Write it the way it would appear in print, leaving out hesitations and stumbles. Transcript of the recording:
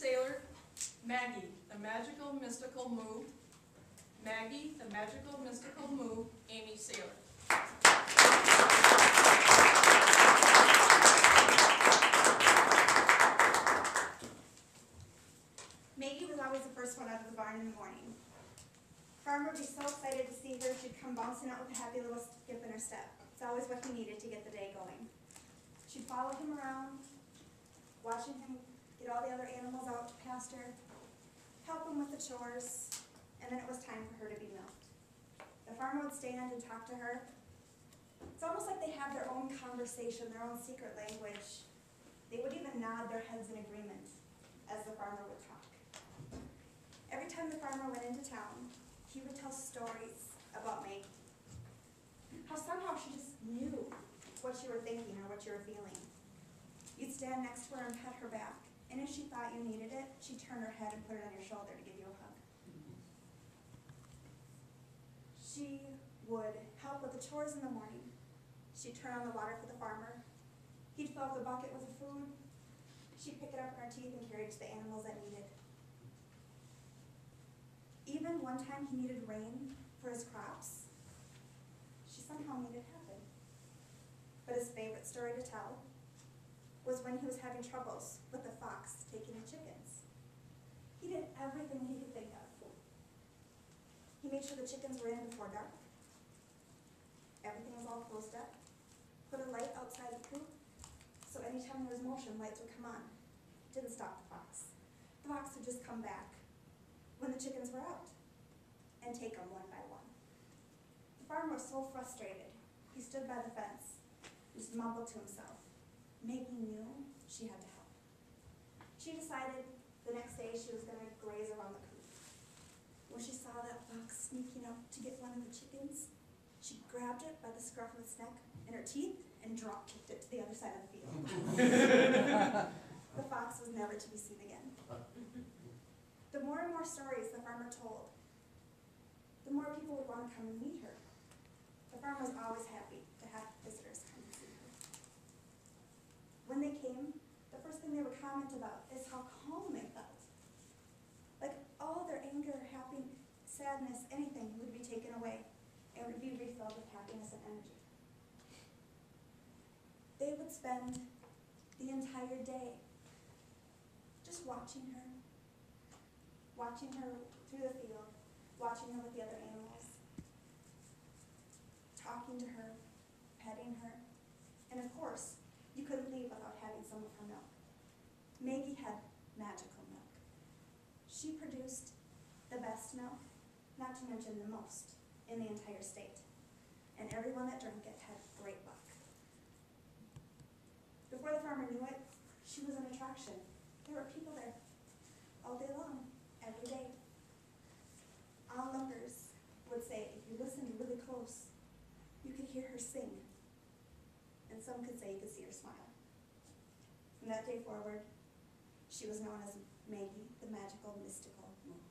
Sailor, Maggie, the magical mystical moo. Maggie, the magical mystical moo, Amy Sailor. Maggie was always the first one out of the barn in the morning. Farmer would be so excited to see her, she'd come bouncing out with a happy little skip in her step. It's always what he needed to get the day going. She'd follow him around, watching him get all the other animals out to pasture, help him with the chores, and then it was time for her to be milked. The farmer would stand and talk to her. It's almost like they had their own conversation, their own secret language. They would even nod their heads in agreement as the farmer would talk. Every time the farmer went into town, he would tell stories about Maggie. How somehow she just knew what you were thinking or what you were feeling. You'd stand next to her and pet her back, and if she thought you needed it, she'd turn her head and put it on your shoulder to give you a hug. She would help with the chores in the morning. She'd turn on the water for the farmer. He'd fill up the bucket with the food. She'd pick it up in her teeth and carry it to the animals that needed. Even one time he needed rain for his crops, she somehow made it happen. But his favorite story to tell was when he was having troubles with the fox taking the chickens. He did everything he could think of. He made sure the chickens were in before dark. Everything was all closed up. Put a light outside the coop, so anytime there was motion, lights would come on. It didn't stop the fox. The fox would just come back when the chickens were out and take them one by one. The farmer was so frustrated, he stood by the fence and just mumbled to himself. Maggie knew she had to help. She decided the next day she was going to graze around the coop. When she saw that fox sneaking up to get one of the chickens, she grabbed it by the scruff of its neck in her teeth and drop-kicked it to the other side of the field. The fox was never to be seen again. The more and more stories the farmer told, the more people would want to come and meet her. The farmer was always happy to have visitors come and see her. When they came, the first thing they would comment about is how calm they felt. Like all their anger, happiness, sadness, anything would be taken away and would be refilled with happiness and energy. They would spend the entire day just watching her through the field, watching her with the other animals, talking to her, petting her, and of course, you couldn't leave without having some of her milk. Maggie had magical milk. She produced the best milk, not to mention the most, in the entire state. And everyone that drank it had great luck. Before the farmer knew it, she was an attraction. There were people there all day long, every day. Onlookers would say, if you listened really close, you could hear her sing. And some could say you could see her smile. From that day forward, she was known as Maggie, the magical, mystical moo.